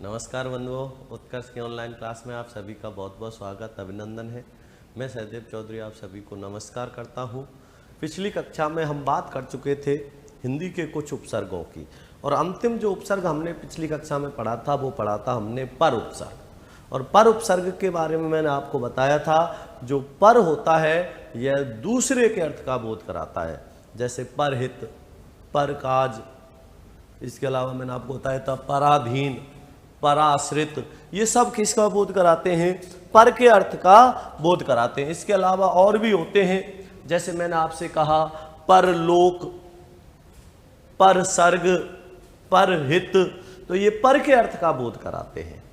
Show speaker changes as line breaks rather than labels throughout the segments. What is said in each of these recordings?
नमस्कार बंधुओं, उत्कर्ष की ऑनलाइन क्लास में आप सभी का बहुत बहुत स्वागत अभिनंदन है। मैं सहदेव चौधरी आप सभी को नमस्कार करता हूं। पिछली कक्षा में हम बात कर चुके थे हिंदी के कुछ उपसर्गों की, और अंतिम जो उपसर्ग हमने पिछली कक्षा में पढ़ा था वो पढ़ा था हमने पर उपसर्ग। और पर उपसर्ग के बारे में मैंने आपको बताया था, जो पर होता है यह दूसरे के अर्थ का बोध कराता है, जैसे परहित, परकाज। इसके अलावा मैंने आपको बताया था पराधीन, पराश्रित। ये सब किसका बोध कराते हैं? पर के अर्थ का बोध कराते हैं। इसके अलावा और भी होते हैं, जैसे मैंने आपसे कहा परलोक, परसर्ग, परहित, तो ये पर के अर्थ का बोध कराते हैं।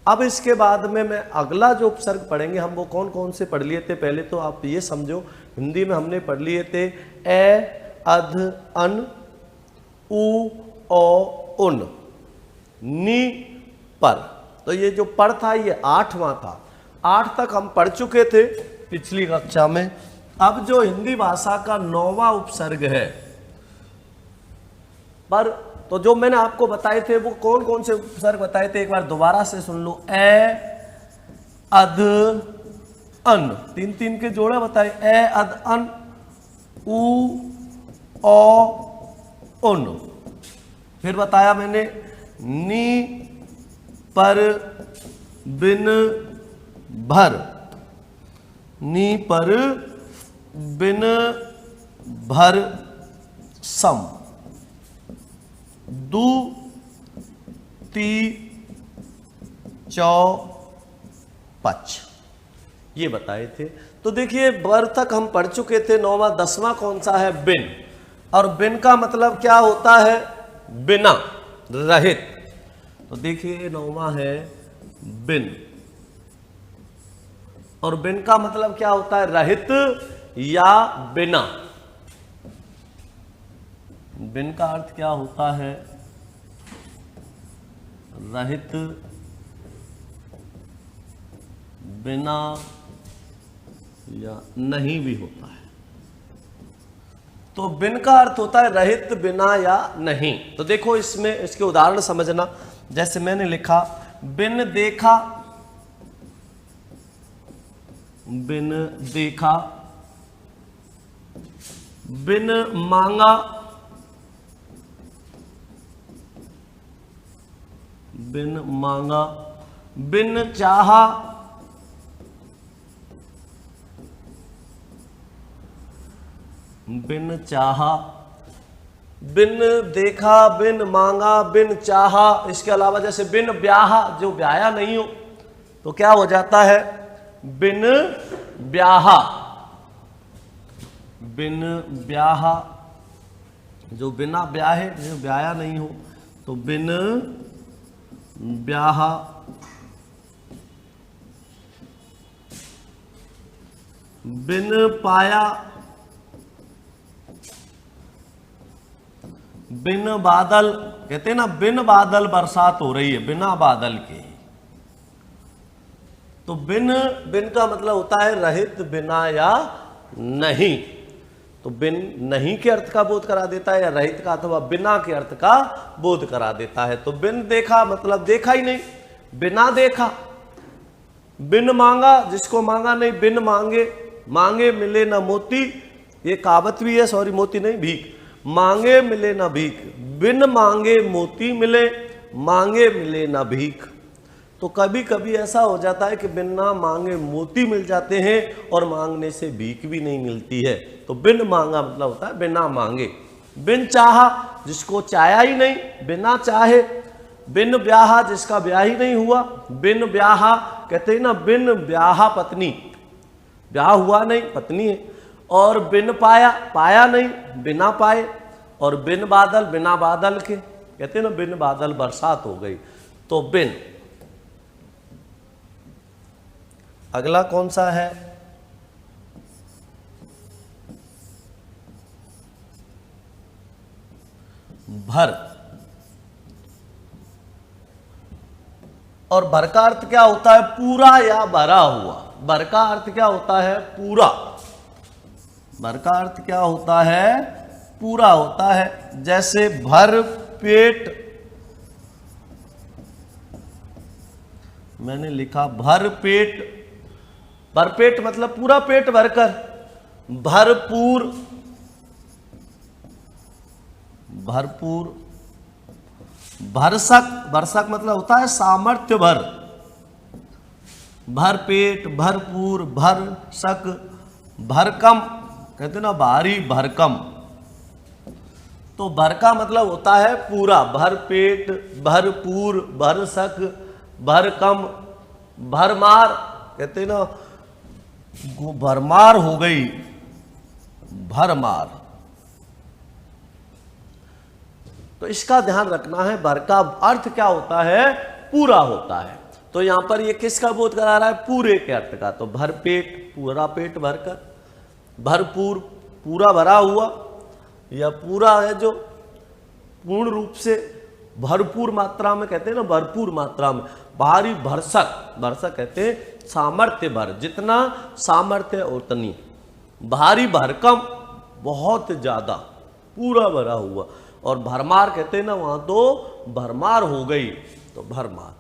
अब इसके बाद में मैं अगला जो उपसर्ग पढ़ेंगे हम वो कौन कौन से पढ़ लिए थे। पहले तो आप ये समझो, हिंदी में हमने पढ़ लिए थे ए, अध, अन, उ, औ, उन, नी, पर। तो ये जो पर था ये 8वां था। 8 तक हम पढ़ चुके थे पिछली कक्षा में। अब जो हिंदी भाषा का 9वां उपसर्ग है पर, तो जो मैंने आपको बताए थे वो कौन कौन से उपसर्ग बताए थे एक बार दोबारा से सुन लो। ए, अध, अन, 3-3 के जोड़े बताए। ए, अध, अन, उ, औ, उन। फिर बताया मैंने नी, पर, बिन, भर, नी, पर, बिन, भर, सम, दू, ती, चौ, पच, ये बताए थे। तो देखिए बर तक हम पढ़ चुके थे। 9वां 10वां कौन सा है? बिन। और बिन का मतलब क्या होता है? बिना, रहित। तो देखिए 9वां है बिन, और बिन का मतलब क्या होता है? रहित या बिना। बिन का अर्थ क्या होता है? रहित, बिना या नहीं भी होता है। तो बिन का अर्थ होता है रहित, बिना या नहीं। तो देखो इसमें इसके उदाहरण समझना। जैसे मैंने लिखा बिन देखा, बिन देखा, बिन मांगा, बिन मांगा, बिन चाहा, बिन चाहा, बिन देखा, बिन मांगा, बिन चाहा। इसके अलावा जैसे बिन ब्याहा, जो ब्याया नहीं हो तो क्या हो जाता है? बिन ब्याहा, बिन ब्याहा, जो बिना ब्याहे, जो ब्याया नहीं हो तो बिन ब्याहा। बिन पाया, बिन बादल, कहते हैं ना बिन बादल बरसात हो रही है, बिना बादल के। तो बिन, बिन का मतलब होता है रहित, बिना या नहीं। तो बिन नहीं के अर्थ का बोध करा देता है, या रहित का अथवा बिना के अर्थ का बोध करा देता है। तो बिन देखा मतलब देखा ही नहीं, बिना देखा। बिन मांगा, जिसको मांगा नहीं, बिन मांगे, मांगे मिले ना मोती, ये कहावत भी है, सॉरी मोती नहीं भीख, मांगे मिले ना भीख। बिन मांगे मोती मिले, मांगे मिले ना भीख। तो कभी कभी ऐसा हो जाता है कि बिना मांगे मोती मिल जाते हैं और मांगने से भीख भी नहीं मिलती है। तो बिन मांगा मतलब होता है बिना मांगे। बिन चाहा, जिसको चाहा ही नहीं, बिना चाहे। बिन ब्याहा, जिसका ब्याह ही नहीं हुआ। बिन ब्याहा, कहते हैं ना बिन ब्याहा पत्नी, ब्याह हुआ नहीं, पत्नी है। और बिन पाया, पाया नहीं, बिना पाए। और बिन बादल, बिना बादल के, कहते हैं ना बिन बादल बरसात हो गई। तो बिन। अगला कौन सा है? भर। और भर का अर्थ क्या होता है? पूरा या भरा हुआ। भर का अर्थ क्या होता है? पूरा। भर का अर्थ क्या होता है? पूरा होता है। जैसे भर पेट मैंने लिखा भरपेट। भरपेट मतलब पूरा पेट भरकर। भरपूर, भरपूर। भरसक, भरसक मतलब होता है सामर्थ्य भर। भरपेट, भरपूर, भरसक। भरकम कहते ना भारी, भरकम। तो भर का मतलब होता है पूरा। भरपेट, भरपूर, भरसक, भरकम। भरमार कहते ना भरमार हो गई, भरमार। तो इसका ध्यान रखना है। भर का अर्थ क्या होता है? पूरा होता है। तो यहां पर ये किसका बोध करा रहा है? पूरे के अर्थ का। तो भरपेट पूरा पेट भरकर, भरपूर पूरा भरा हुआ, या पूरा है जो पूर्ण रूप से भरपूर मात्रा में, कहते हैं ना भरपूर मात्रा में। भारी, भरसक, भरसक कहते हैं सामर्थ्य भर, जितना सामर्थ्य उतनी। भारी, भरकम बहुत ज्यादा, पूरा भरा हुआ। और भरमार कहते हैं ना वहां तो भरमार हो गई, तो भरमार।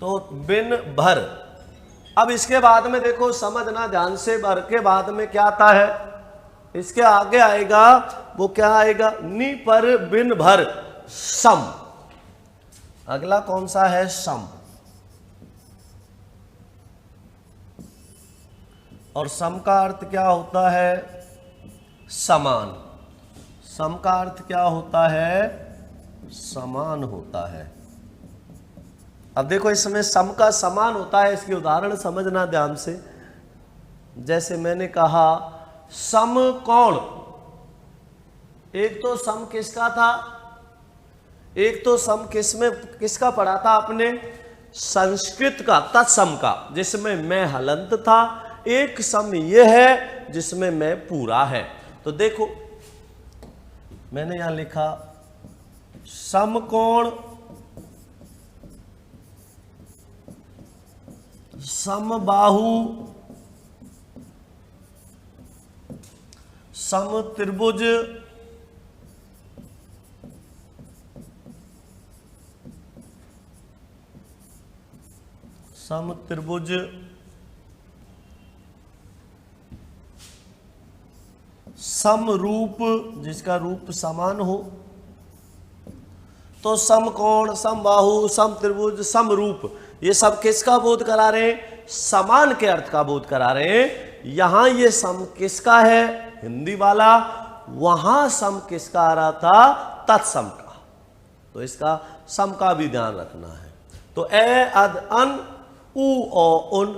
तो बिन भर। अब इसके बाद में देखो, समझना ध्यान से। भर के बाद में क्या आता है? इसके आगे आएगा, वो क्या आएगा? नी पर बिन भर सम। अगला कौन सा है? सम। और सम का अर्थ क्या होता है? समान। सम का अर्थ क्या होता है? समान होता है। अब देखो, इसमें सम का समान होता है, इसके उदाहरण समझना ध्यान से। जैसे मैंने कहा समकोण। एक तो सम किसका था? एक तो सम किसमें, किसका पढ़ा था आपने? संस्कृत का, तत्सम का, जिसमें मैं हलंत था। एक सम यह है जिसमें मैं पूरा है। तो देखो, मैंने यहां लिखा समकोण, समबाहु, समत्रिभुज, समत्रिभुज, समरूप, जिसका रूप समान हो। तो समकोण, समबाहु, समत्रिभुज, समरूप, ये सब किसका बोध करा रहे हैं? समान के अर्थ का बोध करा रहे हैं। यहां ये सम किसका है? हिंदी वाला। वहां सम किसका आ रहा था? तत्सम का। तो इसका सम का भी ध्यान रखना है। तो ए, अद, अन, उ, ओ, उन,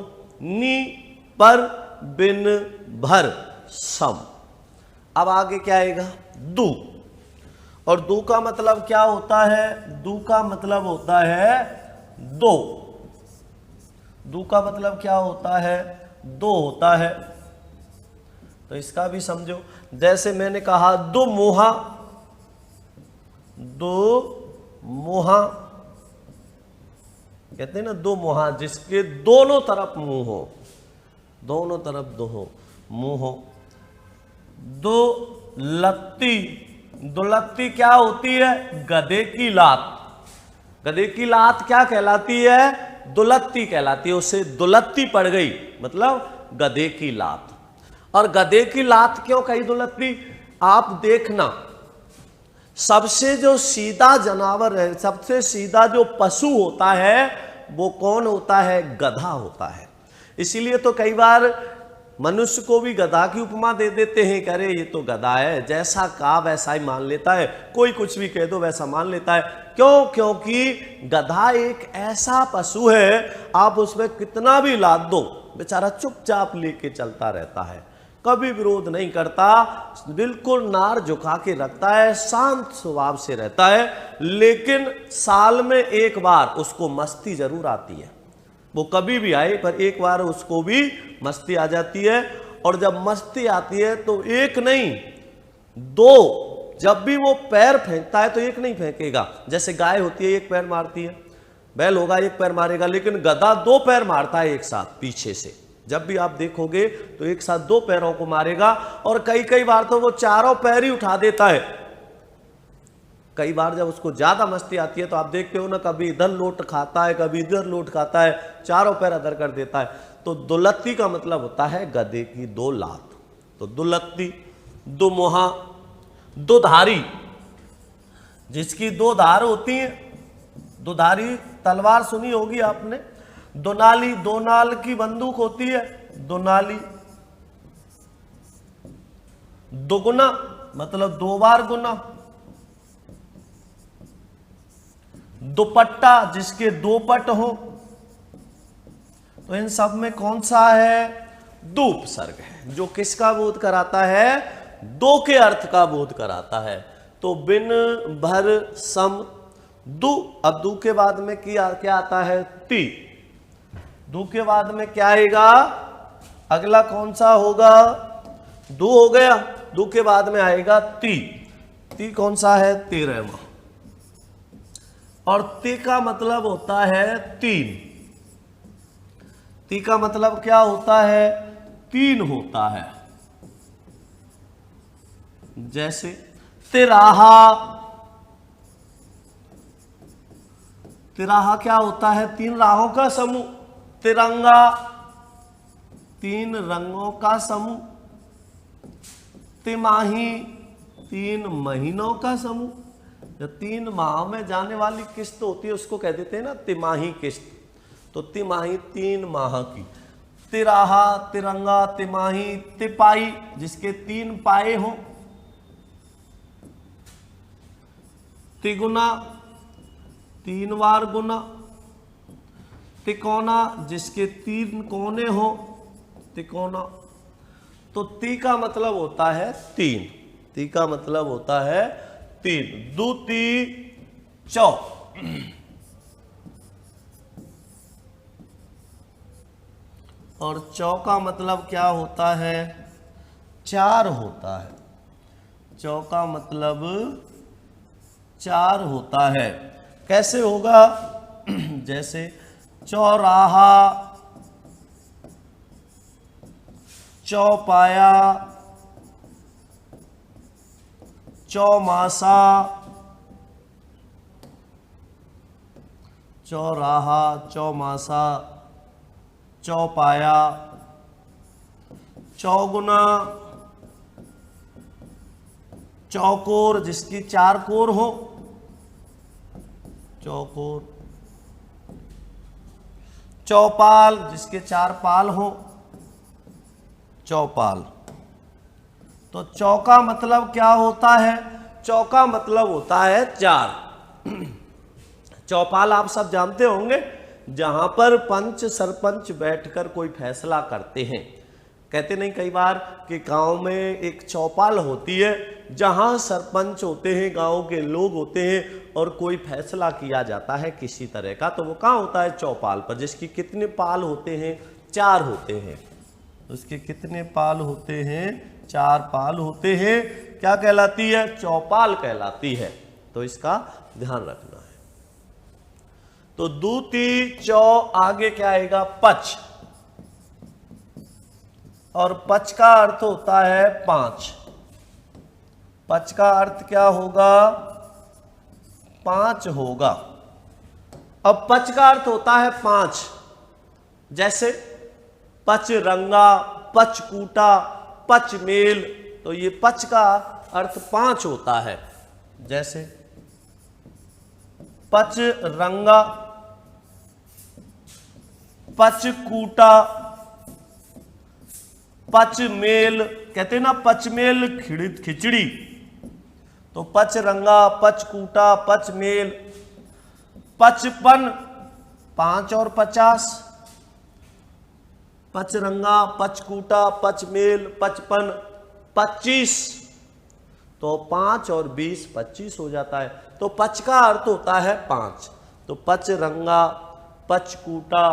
नी, पर, बिन, भर, सम। अब आगे क्या आएगा? दू। और दू का मतलब क्या होता है? दू का मतलब होता है दो। दू का मतलब क्या होता है? दो होता है। तो इसका भी समझो। जैसे मैंने कहा दो मोहा, दो मोहा कहते हैं ना, दो मोहा, जिसके दोनों तरफ मुंह हो, दोनों तरफ दो हो मुंह हो। दो लत्ती। दो लत्ती क्या होती है? गधे की लात। गधे की लात क्या कहलाती है? दुलत्ती कहलाती है। उसे दुलत्ती पड़ गई, मतलब गधे की लात। और गधे की लात क्यों कही दुलत्ती? आप देखना, सबसे जो सीधा जानवर है, सबसे सीधा जो पशु होता है, वो कौन होता है? गधा होता है। इसीलिए तो कई बार मनुष्य को भी गधा की उपमा दे देते हैं, कह रहे ये तो गधा है, जैसा कहा वैसा ही मान लेता है, कोई कुछ भी कह दो वैसा मान लेता है। क्यों? क्योंकि गधा एक ऐसा पशु है, आप उसमें कितना भी लाद दो, बेचारा चुपचाप लेके चलता रहता है, कभी विरोध नहीं करता, बिल्कुल नार झुका के रखता है, शांत स्वभाव से रहता है। लेकिन साल में एक बार उसको मस्ती जरूर आती है। वो कभी भी आए, पर एक बार उसको भी मस्ती आ जाती है। और जब मस्ती आती है तो एक नहीं दो, जब भी वो पैर फेंकता है तो एक नहीं फेंकेगा। जैसे गाय होती है एक पैर मारती है, बैल होगा एक पैर मारेगा, लेकिन गधा दो पैर मारता है एक साथ पीछे से। जब भी आप देखोगे तो एक साथ दो पैरों को मारेगा, और कई कई बार तो वो चारों पैर ही उठा देता है। कई बार जब उसको ज़्यादा मस्ती आती है तो आप देखते हो ना, कभी इधर लोट खाता है, कभी इधर लोट खाता है, चारों पैर अदर कर देता है। तो दुलत्ती का मतलब होता है गधे की दो लात। तो दुलत्ती, दुमुहा, दुधारी, जिसकी दो धार होती हैं, दुधारी तलवार सुनी होगी आपने। दुनाली, दो नाल की बंदूक होती है, दुनाली। दुगुना मतलब दो बार गुना। दुपट्टा, जिसके दो पट हो। तो इन सब में कौन सा है? दो उपसर्ग है, जो किसका बोध कराता है? दो के अर्थ का बोध कराता है। तो बिन, भर, सम, दु। अब दु के बाद में क्या आता है? ती। दु के बाद में क्या आएगा? अगला कौन सा होगा? दु हो गया। दु के बाद में आएगा ती। ती कौन सा है? 13वां। और ती का मतलब होता है तीन। ती का मतलब क्या होता है? तीन होता है। जैसे तिराहा। तिराहा क्या होता है? तीन राहों का समूह। तिरंगा, तीन रंगों का समूह। तिमाही, तीन महीनों का समूह। जो 3 माह में जाने वाली किस्त होती है उसको कह देते हैं ना तिमाही किस्त। तो तिमाही 3 माह की। तिराहा, तिरंगा, तिमाही, तिपाई, जिसके 3 पाए हों। तिगुना, 3 बार गुना। तिकोना, जिसके 3 कोने हो, तिकोना। तो ती का मतलब होता है 3। ती का मतलब होता है 3। दु, ती, चौ। और चौ का मतलब क्या होता है? 4 होता है। चौ का मतलब 4 होता है। कैसे होगा? जैसे चौराहा, चौपाया, चौमासा। चौराहा, चौमासा, चौपाया, चौगुना, चौकोर, जिसकी 4 कोर हो, चौकोर। चौपाल, जिसके 4 पाल हो, चौपाल। तो चौका मतलब क्या होता है? चौका मतलब होता है 4। चौपाल आप सब जानते होंगे, जहां पर पंच सरपंच बैठकर कोई फैसला करते हैं। कहते नहीं कई बार कि गांव में एक चौपाल होती है, जहां सरपंच होते हैं, गांव के लोग होते हैं और कोई फैसला किया जाता है किसी तरह का, तो वो कहाँ होता है? चौपाल पर। जिसकी कितने पाल होते हैं? 4 होते हैं। उसके कितने पाल होते हैं? 4 पाल होते हैं। क्या कहलाती है? चौपाल कहलाती है। तो इसका ध्यान रखना है। तो दूती, चौ, आगे क्या आएगा? पच। और पच का अर्थ होता है 5। पच का अर्थ क्या होगा? 5 होगा। अब पच का अर्थ होता है 5। जैसे पच रंगा, पच कूटा, पच मेल। तो ये पच का अर्थ 5 होता है। जैसे पच रंगा, पच कूटा, पच मेल। कहते ना पचमेल खिचड़ी। तो पच रंगा, पच कूटा, पच मेल। 55, 5 और 50। पच रंगा, पच कूटा, पच मेल, 55, 25। तो 5 और 20 25 हो जाता है। तो पच का अर्थ होता है 5। तो पच रंगा, पच कूटा,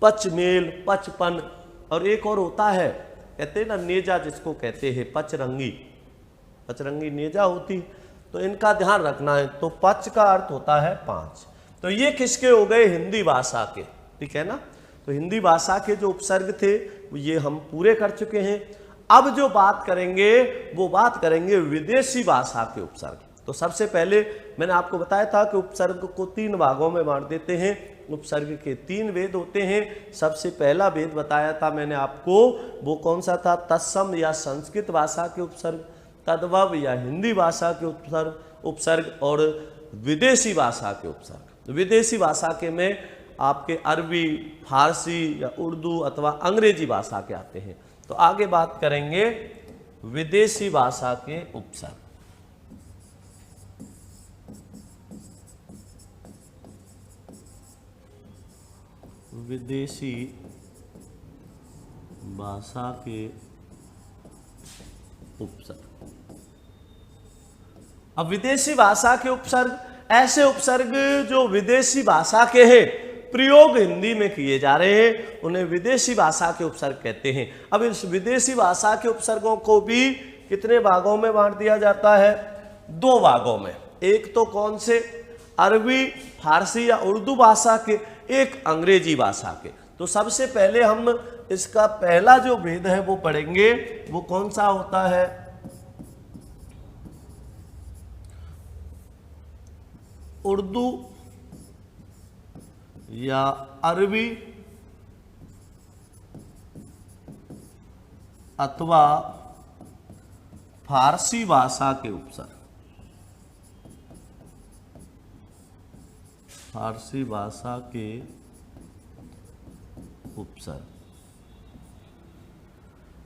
पच मेल, 55। और एक और होता है, कहते हैं ना नेजा, जिसको कहते हैं पचरंगी। पचरंगी नेजा होती। तो इनका ध्यान रखना है। तो पच का अर्थ होता है 5। तो ये किसके हो गए? हिंदी भाषा के। ठीक है ना? तो हिंदी भाषा के जो उपसर्ग थे ये हम पूरे कर चुके हैं। अब जो बात करेंगे वो बात करेंगे विदेशी भाषा के उपसर्ग। तो सबसे पहले मैंने आपको बताया था कि उपसर्ग को 3 भागों में बांट देते हैं। उपसर्ग के 3 भेद होते हैं। सबसे पहला भेद बताया था मैंने आपको, वो कौन सा था? तत्सम या संस्कृत भाषा के उपसर्ग, तद्भव या हिंदी भाषा के उपसर्ग और विदेशी भाषा के उपसर्ग। विदेशी भाषा के में आपके अरबी, फारसी या उर्दू अथवा अंग्रेजी भाषा के आते हैं। तो आगे बात करेंगे विदेशी भाषा के उपसर्ग। विदेशी भाषा के उपसर्ग। अब विदेशी भाषा के उपसर्ग ऐसे उपसर्ग जो विदेशी भाषा के हैं, प्रयोग हिंदी में किए जा रहे हैं, उन्हें विदेशी भाषा के उपसर्ग कहते हैं। अब इस विदेशी भाषा के उपसर्गों को भी कितने भागों में बांट दिया जाता है? 2 भागों में। एक तो कौन से? अरबी, फारसी या उर्दू भाषा के, एक अंग्रेजी भाषा के। तो सबसे पहले हम इसका पहला जो भेद है वो पढ़ेंगे। वो कौन सा होता है? उर्दू या अरबी अथवा फारसी भाषा के उपसर्ग। फारसी भाषा के उपसर्ग।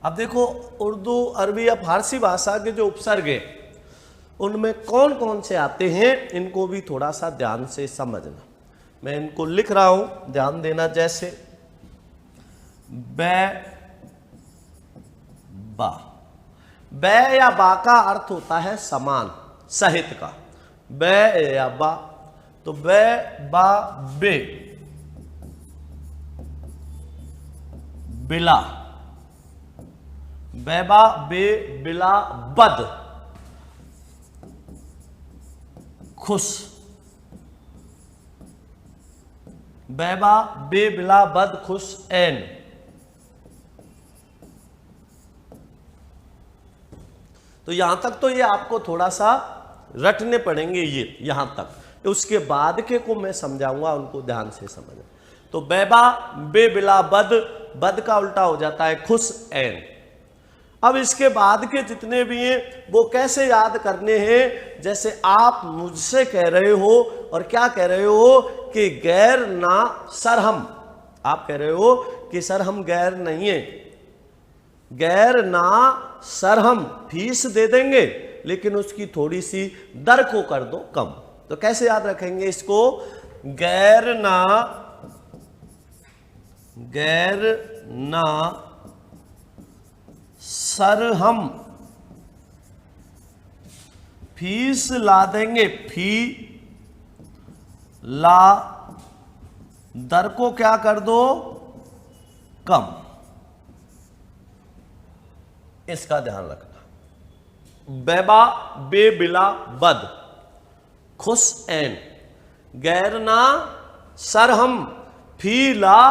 अब देखो, उर्दू, अरबी या फारसी भाषा के जो उपसर्ग है उनमें कौन कौन से आते हैं, इनको भी थोड़ा सा ध्यान से समझना। मैं इनको लिख रहा हूं, ध्यान देना। जैसे बै, बा। बै या बा का अर्थ होता है समान, सहित का। बै या बा, तो बै, बा, बे, बिला। बैबा, बे, बिला, बद, खुश। बैबा, बे, बिला, बद, खुश, ऐन। तो यहां तक तो ये आपको थोड़ा सा रटने पड़ेंगे, ये यहां तक। उसके बाद के को मैं समझाऊंगा, उनको ध्यान से समझना। तो बैबा, बे, बिला, बद, बद का उल्टा हो जाता है खुश, ऐन। अब इसके बाद के जितने भी हैं वो कैसे याद करने हैं? जैसे आप मुझसे कह रहे हो, और क्या कह रहे हो कि गैर ना सरहम। आप कह रहे हो कि सर हम गैर नहीं है, गैर ना सरहम, फीस दे देंगे लेकिन उसकी थोड़ी सी दर को कर दो कम। तो कैसे याद रखेंगे इसको? गैर ना सरहम, फीस ला देंगे, फी ला, दर को क्या कर दो? कम। इसका ध्यान रखना। बैबा, बे, बिला, बद, खुश, ऐन। गैर ना सरहम, फी ला,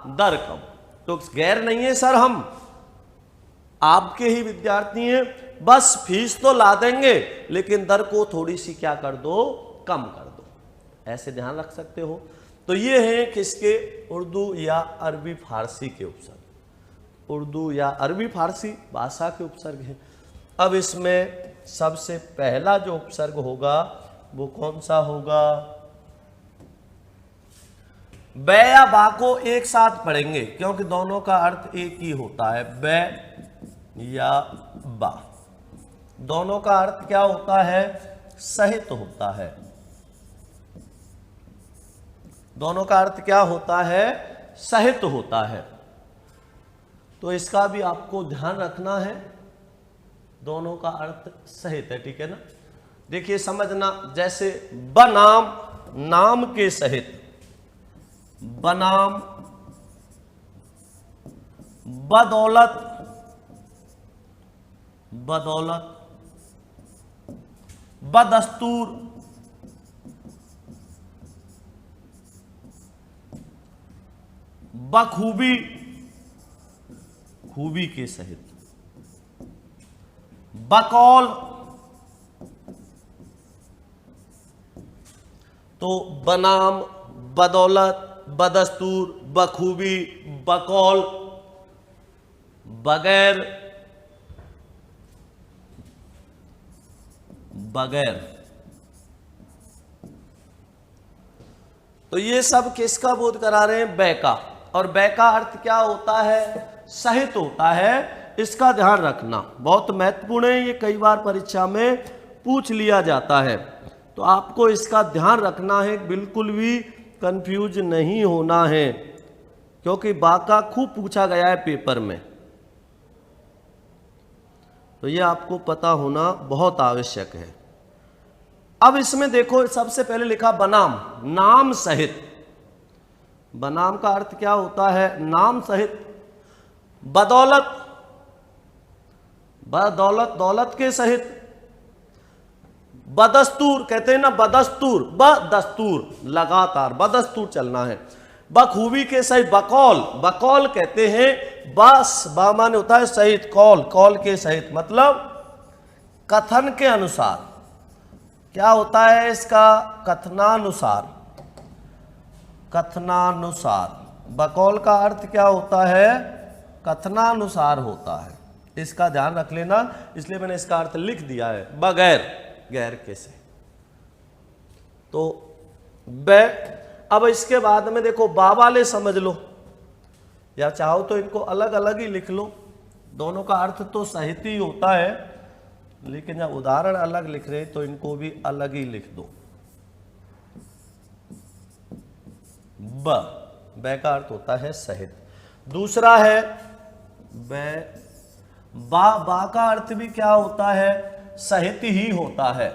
दर कम। तो गैर नहीं है सरहम, आपके ही विद्यार्थी हैं, बस फीस तो ला देंगे लेकिन दर को थोड़ी सी क्या कर दो? कम कर दो। ऐसे ध्यान रख सकते हो। तो ये हैं किसके? उर्दू या अरबी फारसी के उपसर्ग। उर्दू या अरबी फारसी भाषा के उपसर्ग हैं। अब इसमें सबसे पहला जो उपसर्ग होगा वो कौन सा होगा? बै या बा को एक साथ पढ़ेंगे क्योंकि दोनों का अर्थ एक ही होता है। बै या बा, दोनों का अर्थ क्या होता है? सहित होता है। दोनों का अर्थ क्या होता है? सहित होता है। तो इसका भी आपको ध्यान रखना है, दोनों का अर्थ सहित है, ठीक है ना? देखिए समझना, जैसे बनाम, नाम के सहित, बनाम, बदौलत, बदौलत, बदस्तूर, बखूबी, खूबी के सहित। बकौल, तो बनाम, बदौलत, बदस्तूर, बखूबी, बकौल, बगैर, बगैर। तो ये सब किसका बोध करा रहे हैं? बै का। और बै का अर्थ क्या होता है? सहित होता है। इसका ध्यान रखना, बहुत महत्वपूर्ण है, ये कई बार परीक्षा में पूछ लिया जाता है, तो आपको इसका ध्यान रखना है, बिल्कुल भी कंफ्यूज नहीं होना है, क्योंकि बा का खूब पूछा गया है पेपर में, तो ये आपको पता होना बहुत आवश्यक है। अब इसमें देखो, सबसे पहले लिखा बनाम, नाम सहित। बनाम का अर्थ क्या होता है? नाम सहित। बदौलत, बदौलत, दौलत के सहित। बदस्तूर, कहते हैं ना बदस्तूर, बदस्तूर, लगातार बदस्तूर चलना है। बखूबी के सहित। बकौल, बकौल कहते हैं, बस बा माने होता है सहित, कौल, कौल के सहित, मतलब कथन के अनुसार। क्या होता है इसका? कथनानुसार, कथनानुसार। बकौल का अर्थ क्या होता है? कथनानुसार होता है, इसका ध्यान रख लेना, इसलिए मैंने इसका अर्थ लिख दिया है, बगैर, गैर के से। तो बै। अब इसके बाद में देखो, बा वाले समझ लो, या चाहो तो इनको अलग अलग ही लिख लो, दोनों का अर्थ तो सहित ही होता है, लेकिन जब उदाहरण अलग लिख रहे तो इनको भी अलग ही लिख दो। ब, बै का अर्थ होता है सहित। दूसरा है बै, बा, बा का अर्थ भी क्या होता है? सहित ही होता है।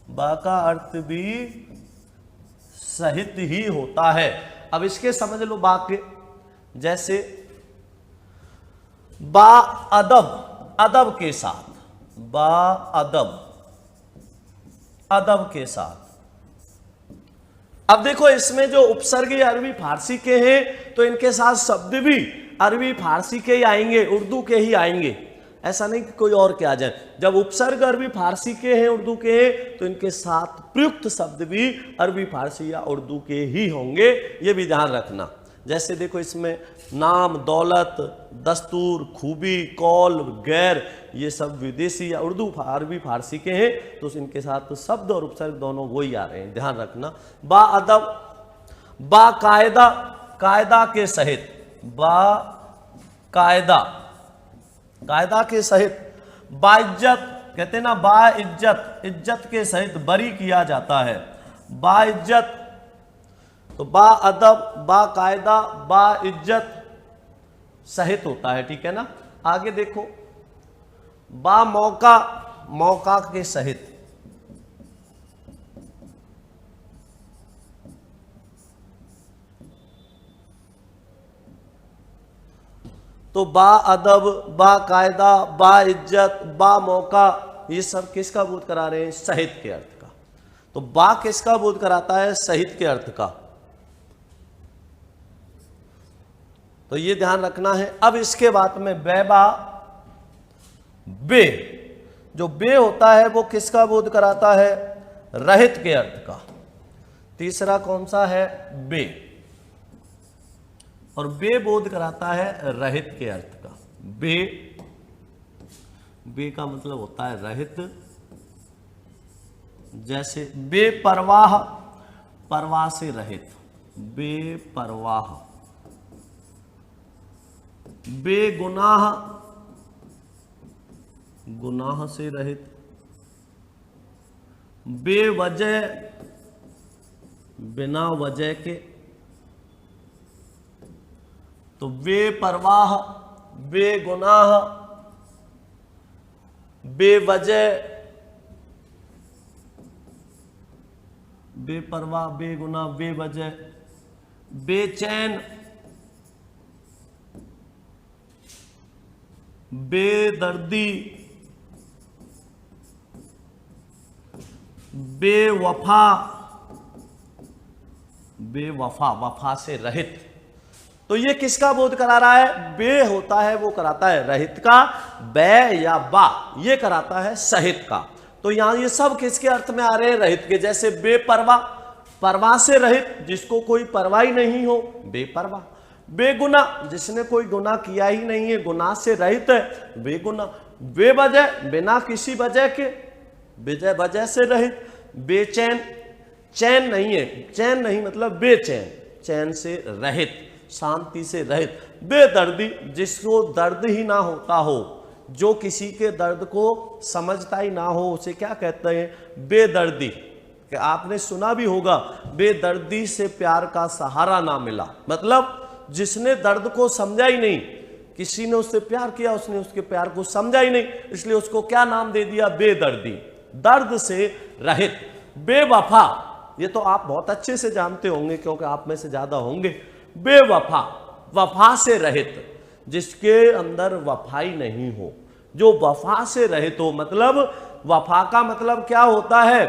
बा का अर्थ भी सहित ही होता है। अब इसके समझ लो बा के, जैसे बा अदब, अदब के साथ, बा अदब, अदब के साथ। अब देखो, इसमें जो उपसर्ग अरबी फारसी के हैं, तो इनके साथ शब्द भी अरबी फारसी के ही आएंगे, उर्दू के ही आएंगे, ऐसा नहीं कि कोई और के आ जाए। जब उपसर्ग अरबी फारसी के हैं, उर्दू के हैं, तो इनके साथ प्रयुक्त शब्द भी अरबी फारसी या उर्दू के ही होंगे, ये भी ध्यान रखना। जैसे देखो, इसमें नाम, दौलत, दस्तूर, खूबी, कौल, गैर, ये सब विदेशी या उर्दू अरबी फारसी के हैं, तो इनके साथ शब्द और उपसर्ग दोनों वही आ रहे हैं, ध्यान रखना। बा अदब, बा कायदा, कायदा के सहित, बा कायदा, कायदा के सहित। बाइज्जत, कहते हैं ना बा इज्जत, इज्जत के सहित बरी किया जाता है, बा इज्जत। तो बा अदब, बा कायदा, बा इज्जत सहित होता है, ठीक है ना। आगे देखो, बा मौका, मौका के सहित। तो बा अदब, बा कायदा, बा इज्जत, बा मौका, ये सब किसका बोध करा रहे हैं? सहित के अर्थ का। तो बा किसका बोध कराता है? सहित के अर्थ का। तो ये ध्यान रखना है। अब इसके बाद में बैबा, बे, जो बे होता है वो किसका बोध कराता है? रहित के अर्थ का। तीसरा कौन सा है? बे, और बे बोध कराता है रहित के अर्थ का। बे, बे का मतलब होता है रहित। जैसे बेपरवाह, परवाह से रहित, बेपरवाह। बेगुनाह, गुनाह से रहित। बेवजह, बिना वजह के। तो बेपरवाह, बेगुनाह, बेवजह, बेपरवाह, बेगुनाह, बेवजह। बेचैन, बेदर्दी, बेवफा, बेवफा, वफा से रहित। तो ये किसका बोध करा रहा है? बे होता है वो कराता है रहित का, बै या बा ये कराता है सहित का। तो यहां ये सब किसके अर्थ में आ रहे हैं? रहित के। जैसे बेपरवाह, परवाह से रहित, जिसको कोई परवाह ही नहीं हो, बेपरवाह। बेगुना, जिसने कोई गुनाह किया ही नहीं है, गुनाह से रहित है, बेगुना। बेवजह, बिना किसी वजह के, वजह से रहित। बेचैन, चैन नहीं है, चैन नहीं मतलब बेचैन, चैन से रहित, शांति से रहित। बेदर्दी, जिसको दर्द ही ना होता हो, जो किसी के दर्द को समझता ही ना हो, उसे क्या कहते हैं? बेदर्दी। कि आपने सुना भी होगा, बेदर्दी से प्यार का सहारा ना मिला, मतलब जिसने दर्द को समझा ही नहीं, किसी ने उससे प्यार किया, उसने उसके प्यार को समझा ही नहीं, इसलिए उसको क्या नाम दे दिया? बेदर्दी, दर्द से रहित। बेवफा, ये तो आप बहुत अच्छे से जानते होंगे क्योंकि आप में से ज्यादा होंगे। बेवफा, वफा से रहित, जिसके अंदर वफाई नहीं हो, जो वफा से रहित हो। मतलब वफा का मतलब क्या होता है?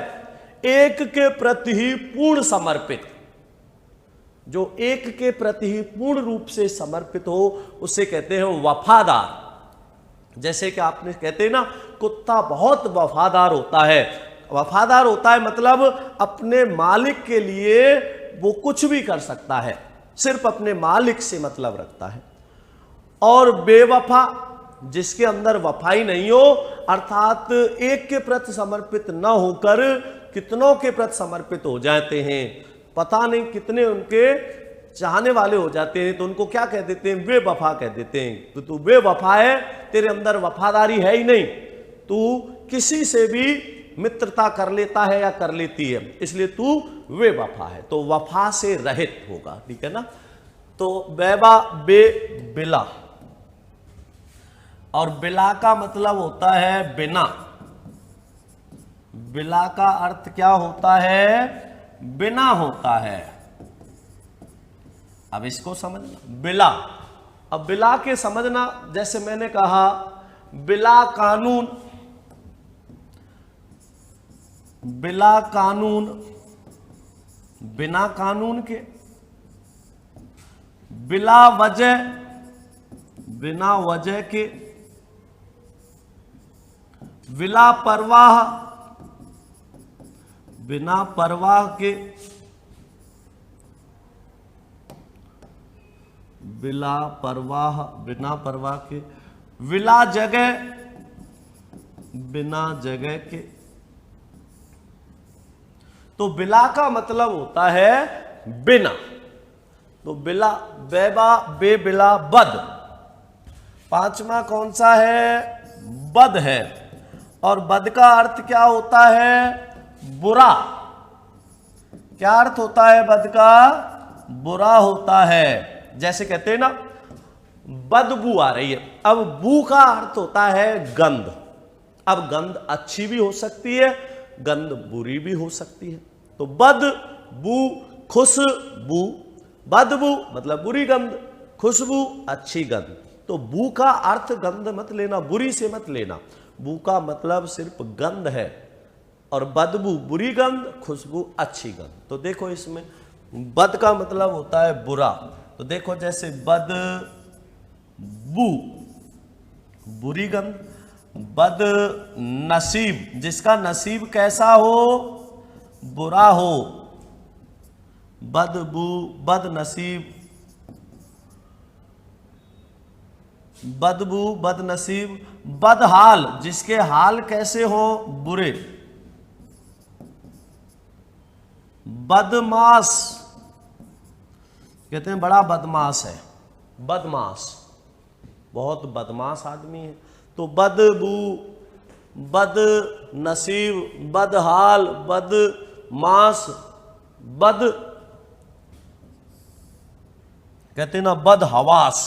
एक के प्रति ही पूर्ण समर्पित, जो एक के प्रति ही पूर्ण रूप से समर्पित हो, उसे कहते हैं वफादार। जैसे कि आपने कहते हैं ना, कुत्ता बहुत वफादार होता है। वफादार होता है मतलब अपने मालिक के लिए वो कुछ भी कर सकता है, सिर्फ अपने मालिक से मतलब रखता है। और बेवफा, जिसके अंदर वफाई नहीं हो, अर्थात एक के प्रति समर्पित न होकर कितनों के प्रति समर्पित हो जाते हैं, पता नहीं कितने उनके चाहने वाले हो जाते हैं, तो उनको क्या कह देते हैं? बेवफा कह देते हैं। तो तू बेवफा है, तेरे अंदर वफादारी है ही नहीं, तू किसी से भी मित्रता कर लेता है या कर लेती है, इसलिए तू बेवफा है। तो वफा से रहित होगा, ठीक है ना। तो बेवा, बे, बिला, और बिला का मतलब होता है बिना। बिला का अर्थ क्या होता है? बिना होता है। अब इसको समझना, बिला। अब बिला के समझना, जैसे मैंने कहा बिला कानून, बिला कानून, बिना कानून के। बिला वजह, बिना वजह के। बिला परवाह, बिना परवाह के। बिला परवाह, बिना परवाह के। बिला जगह, बिना जगह के। तो बिला का मतलब होता है बिना। तो बिला, बेबा, बेबिला, बद। पांचवा कौन सा है? बद है। और बद का अर्थ क्या होता है? बुरा। क्या अर्थ होता है बद का? बुरा होता है। जैसे कहते हैं ना, बदबू आ रही है। अब बू का अर्थ होता है गंध। अब गंध अच्छी भी हो सकती है, गंध बुरी भी हो सकती है। तो बद, बू, खुशबू। बदबू मतलब बुरी गंध, खुशबू अच्छी गंध। तो बू का अर्थ गंध मत लेना, बुरी से मत लेना। बू का मतलब सिर्फ गंध है, और बदबू बुरी गंध, खुशबू अच्छी गंध। तो देखो इसमें बद का मतलब होता है बुरा। तो देखो जैसे बद बू, बुरी गंध। बद नसीब, जिसका नसीब कैसा हो? बुरा हो। बदबू, बद नसीब, बदबू, बद नसीब। बदहाल, जिसके हाल कैसे हो? बुरे। बदमाश, कहते हैं बड़ा बदमाश है, बदमाश, बहुत बदमाश आदमी है। तो बदबू, बद नसीब, बदहाल, बदमाश, बद, कहते हैं ना बदहवास।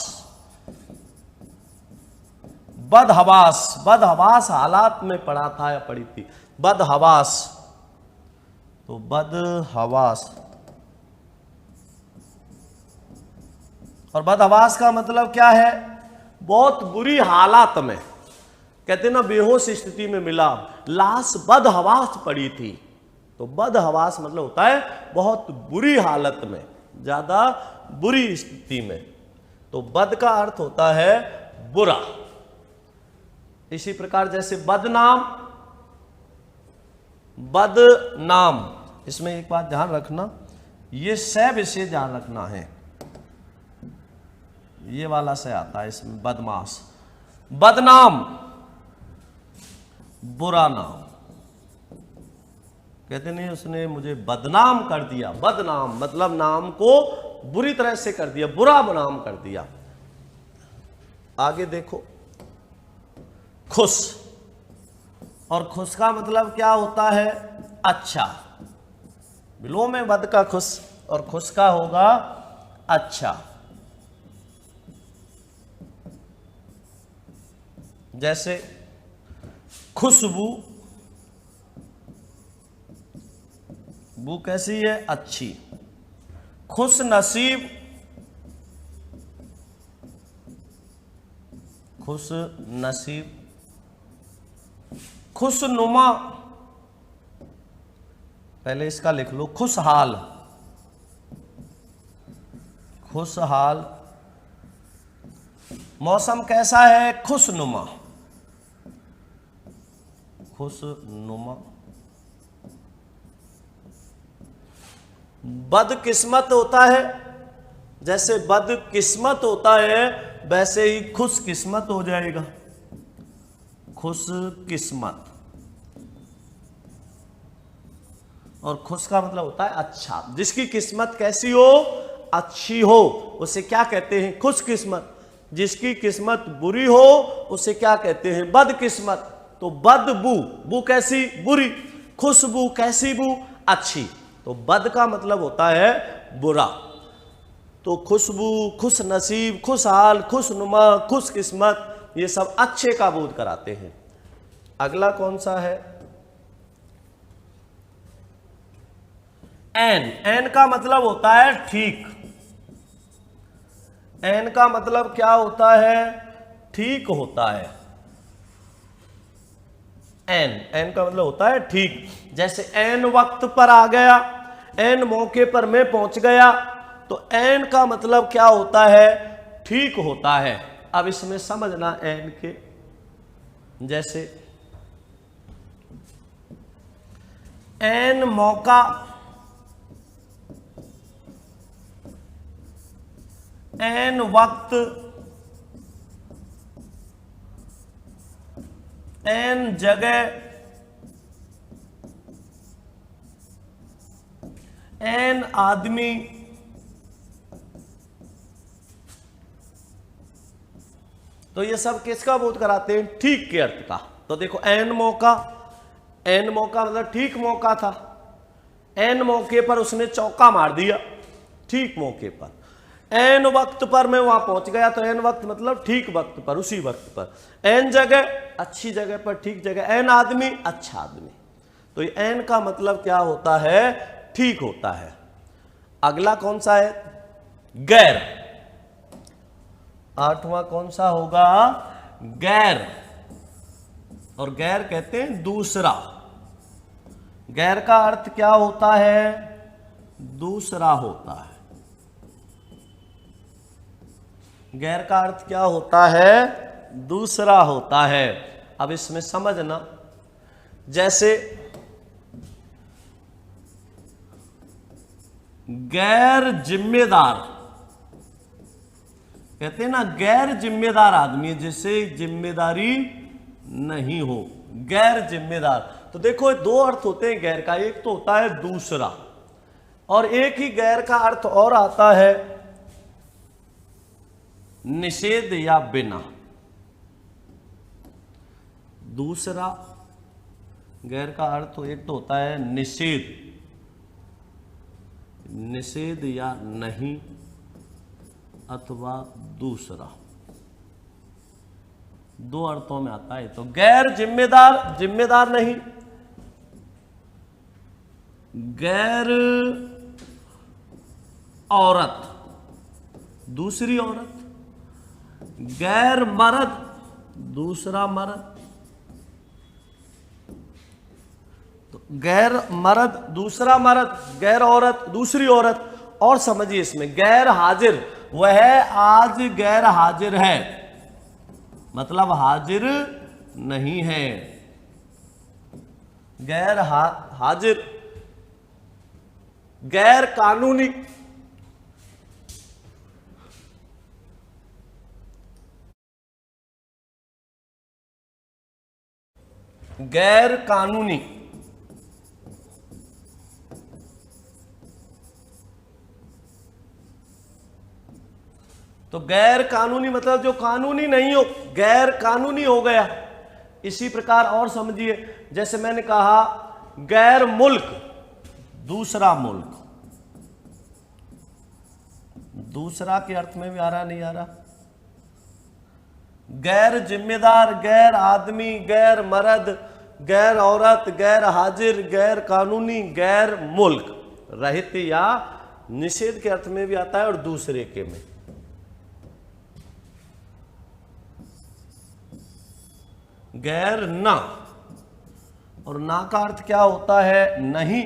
बदहवास, बदहवास हालात में पढ़ा था या पढ़ी थी, बदहवास। तो बदहवास, और बदहवास का मतलब क्या है? बहुत बुरी हालात में, कहते ना बेहोश स्थिति में मिला, लाश बदहवास पड़ी थी। तो बदहवास मतलब होता है बहुत बुरी हालत में, ज्यादा बुरी स्थिति में। तो बद का अर्थ होता है बुरा। इसी प्रकार जैसे बदनाम, बदनाम, इसमें एक बात ध्यान रखना, ये स विशेष ध्यान रखना है, ये वाला से आता है इसमें, बदमाश, बदनाम, बुरा नाम। कहते नहीं उसने मुझे बदनाम कर दिया, बदनाम मतलब नाम को बुरी तरह से कर दिया, बुरा नाम कर दिया। आगे देखो, खुश, और खुश का मतलब क्या होता है? अच्छा। विलोम में बद का खुश, और खुश का होगा अच्छा। जैसे खुशबू, बू कैसी है? अच्छी। खुश नसीब, खुश नसीब। खुशनुमा, पहले इसका लिख लो, खुशहाल, खुशहाल। मौसम कैसा है? खुशनुमा, खुशनुमा। बदकिस्मत होता है, जैसे बदकिस्मत होता है वैसे ही खुशकिस्मत हो जाएगा, खुशकिस्मत। और खुश का मतलब होता है अच्छा। जिसकी किस्मत कैसी हो? अच्छी हो, उसे क्या कहते हैं? खुशकिस्मत। जिसकी किस्मत बुरी हो उसे क्या कहते हैं? बदकिस्मत। तो बदबू, बू कैसी? बुरी। खुशबू कैसी बू? अच्छी। तो बद का मतलब होता है बुरा। तो खुशबू, खुश नसीब, खुशहाल, खुशनुमा, खुशकिस्मत, ये सब अच्छे का बोध कराते हैं। अगला कौन सा है? एन। एन का मतलब होता है ठीक। एन का मतलब क्या होता है? ठीक होता है। एन, एन का मतलब होता है ठीक। जैसे एन वक्त पर आ गया, एन मौके पर मैं पहुंच गया, तो एन का मतलब क्या होता है? ठीक होता है। अब इसमें समझना एन के, जैसे एन मौका, एन वक्त, एन जगह, एन आदमी, तो ये सब किसका बोध कराते हैं? ठीक के अर्थ का। तो देखो एन मौका, एन मौका मतलब ठीक मौका था, एन मौके पर उसने चौका मार दिया, ठीक मौके पर। एन वक्त पर मैं वहां पहुंच गया, तो एन वक्त मतलब ठीक वक्त पर, उसी वक्त पर। एन जगह, अच्छी जगह पर, ठीक जगह। एन आदमी, अच्छा आदमी। तो ये एन का मतलब क्या होता है? ठीक होता है। अगला कौन सा है? गैर। आठवां कौन सा होगा? गैर। और गैर कहते हैं दूसरा। गैर का अर्थ क्या होता है? दूसरा होता है। गैर का अर्थ क्या होता है? दूसरा होता है। अब इसमें समझना, जैसे गैर जिम्मेदार, कहते हैं ना गैर जिम्मेदार आदमी, जिसे जिम्मेदारी नहीं हो, गैर जिम्मेदार। तो देखो दो अर्थ होते हैं गैर का, एक तो होता है दूसरा, और एक ही गैर का अर्थ और आता है निषेध या बिना। दूसरा गैर का अर्थ एक तो होता है निषेध, निषेध या नहीं, अथवा दूसरा, दो अर्थों में आता है। तो गैर जिम्मेदार, जिम्मेदार नहीं, गैर औरत, दूसरी औरत, गैर मर्द, दूसरा मर्द। तो गैर मर्द, दूसरा मर्द, गैर औरत, दूसरी औरत। और समझिए इसमें गैर हाजिर, वह आज गैर हाजिर है, मतलब हाजिर नहीं है। गैर हाजिर, गैर कानूनी, गैर कानूनी, तो गैर कानूनी मतलब जो कानूनी नहीं हो, गैर कानूनी हो गया। इसी प्रकार और समझिए, जैसे मैंने कहा गैर मुल्क, दूसरा मुल्क, दूसरा के अर्थ में भी आ रहा नहीं आ रहा। गैर जिम्मेदार, गैर आदमी, गैर मर्द, गैर औरत, गैर हाजिर, गैर कानूनी, गैर मुल्क, रहित या निषेध के अर्थ में भी आता है और दूसरे के में। गैर ना, और ना का अर्थ क्या होता है? नहीं,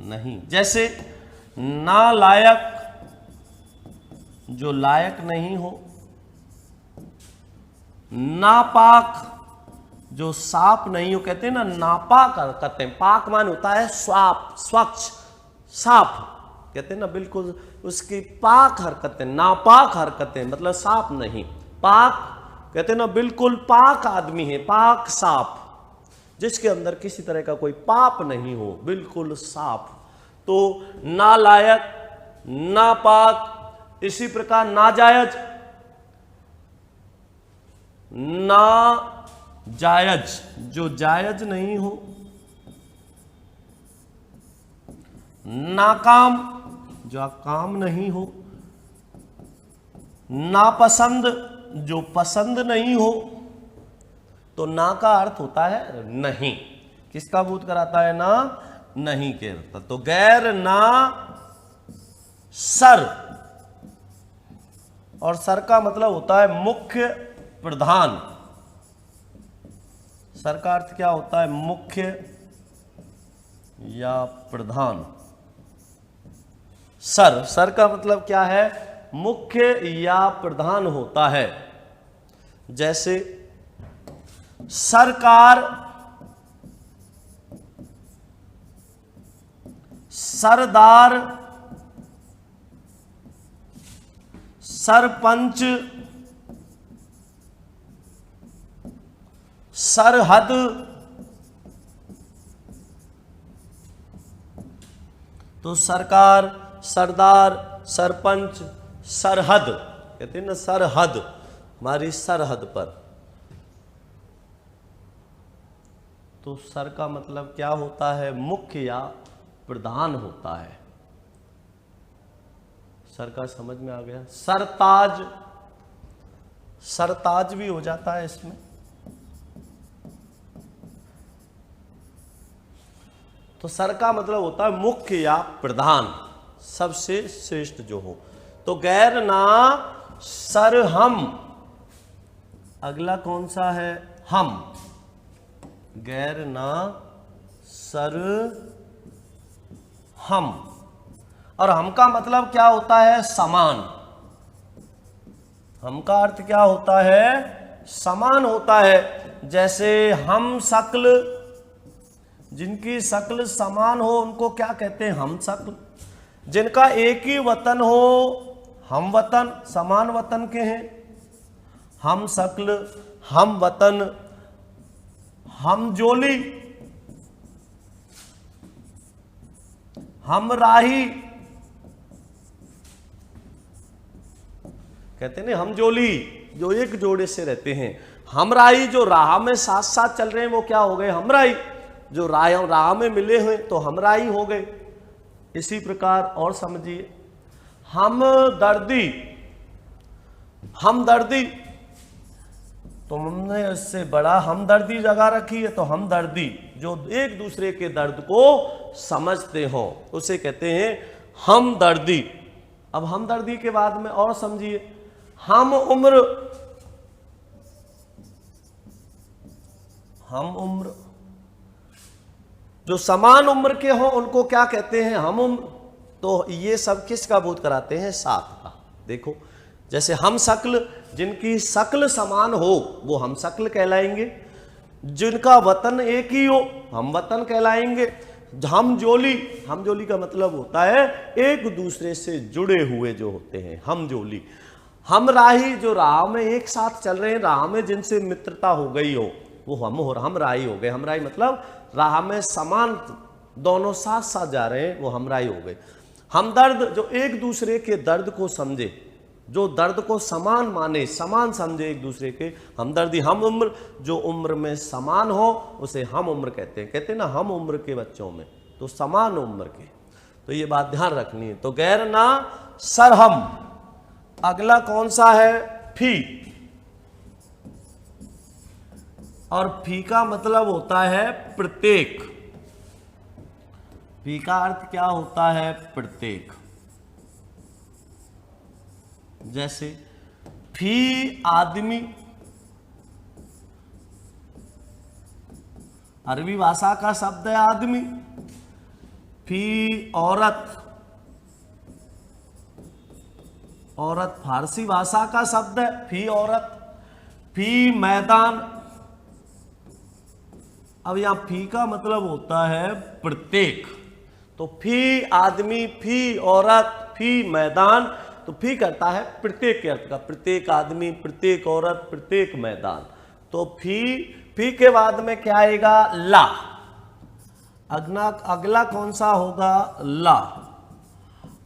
नहीं। जैसे नालायक, जो लायक नहीं हो। नापाक, जो साफ नहीं हो, कहते हैं ना नापाक कहते हैं। पाक मान होता है साफ, स्वच्छ, साफ, कहते हैं ना बिल्कुल उसकी पाक हरकतें, नापाक हरकतें मतलब साफ नहीं। पाक कहते हैं ना बिल्कुल पाक आदमी है, पाक साफ, जिसके अंदर किसी तरह का कोई पाप नहीं हो, बिल्कुल साफ। तो नालायक, नापाक। इसी प्रकार नाजायज, नाजायज, जो जायज नहीं हो। नाकाम, जो काम नहीं हो। नापसंद, जो पसंद नहीं हो। तो ना का अर्थ होता है नहीं। किसका बोध कराता है? ना, नहीं के अर्थ। तो गैर ना सर, और सर का मतलब होता है मुख्य, प्रधान। सर का अर्थ क्या होता है? मुख्य या प्रधान। सर, सर का मतलब क्या है? मुख्य या प्रधान होता है। जैसे सरकार, सरदार, सरपंच, सरहद। तो सरकार, सरदार, सरपंच, सरहद, कहते हैं ना सरहद, हमारी सरहद पर। तो सर का मतलब क्या होता है? मुख्य या प्रधान होता है। सर का समझ में आ गया। सरताज, सरताज भी हो जाता है इसमें। तो सर का मतलब होता है मुख्य या प्रधान, सबसे श्रेष्ठ जो हो। तो गैर ना सर हम। अगला कौन सा है? हम। गैर ना सर हम। और हम का मतलब क्या होता है? समान। हम का अर्थ क्या होता है? समान होता है। जैसे हम शक्ल, जिनकी शक्ल समान हो उनको क्या कहते हैं? हम शक्ल। जिनका एक ही वतन हो, हम वतन, समान वतन के हैं। हम शक्ल, हम वतन, हम जोली, हम राही, कहते हैं हम जोली, जो एक जोड़े से रहते हैं। हम राही, जो राह में साथ साथ चल रहे हैं वो क्या हो गए? हम राही। जो राह में मिले हुए तो हम राही हो गए। इसी प्रकार और समझिए, हम दर्दी, हम दर्दी, तो हमने इससे बड़ा हमदर्दी जगा रखी है। तो हमदर्दी, जो एक दूसरे के दर्द को समझते हो, उसे कहते हैं हमदर्दी। अब हमदर्दी के बाद में और समझिए, हम उम्र, हम उम्र, जो समान उम्र के हो उनको क्या कहते हैं? हम उम्र। तो ये सब किसका बोध कराते हैं? साथ का। देखो जैसे हम शक्ल, जिनकी शक्ल समान हो वो हम शक्ल कहलाएंगे, जिनका वतन एक ही हो हम वतन कहलाएंगे। हम जोली का मतलब होता है एक दूसरे से जुड़े हुए जो होते हैं, हम जोली। हम राही, जो राह में एक साथ चल रहे हैं, राह में जिनसे मित्रता हो गई हो वो हम राही हो गए। हम राही मतलब राह में समान, दोनों साथ साथ जा रहे हैं, वो हमराही हो गए। हमदर्द, जो एक दूसरे के दर्द को समझे, जो दर्द को समान माने, समान समझे एक दूसरे के, हमदर्दी। हम उम्र, जो उम्र में समान हो उसे हम उम्र कहते हैं। कहते हैं ना हम उम्र के बच्चों में, तो समान उम्र के। तो ये बात ध्यान रखनी है। तो गैर ना सरहम। अगला कौन सा है? फी। और फी का मतलब होता है प्रत्येक। फी का अर्थ क्या होता है? प्रत्येक। जैसे फी आदमी, अरबी भाषा का शब्द है आदमी। फी औरत, औरत फारसी भाषा का शब्द है, फी औरत। फी मैदान, अब यहां फी का मतलब होता है प्रत्येक। तो फी आदमी, फी औरत, फी मैदान। तो फी करता है प्रत्येक के अर्थ का, प्रत्येक आदमी, प्रत्येक औरत, प्रत्येक मैदान। तो फी के बाद में क्या आएगा? ला। अगला कौन सा होगा? ला।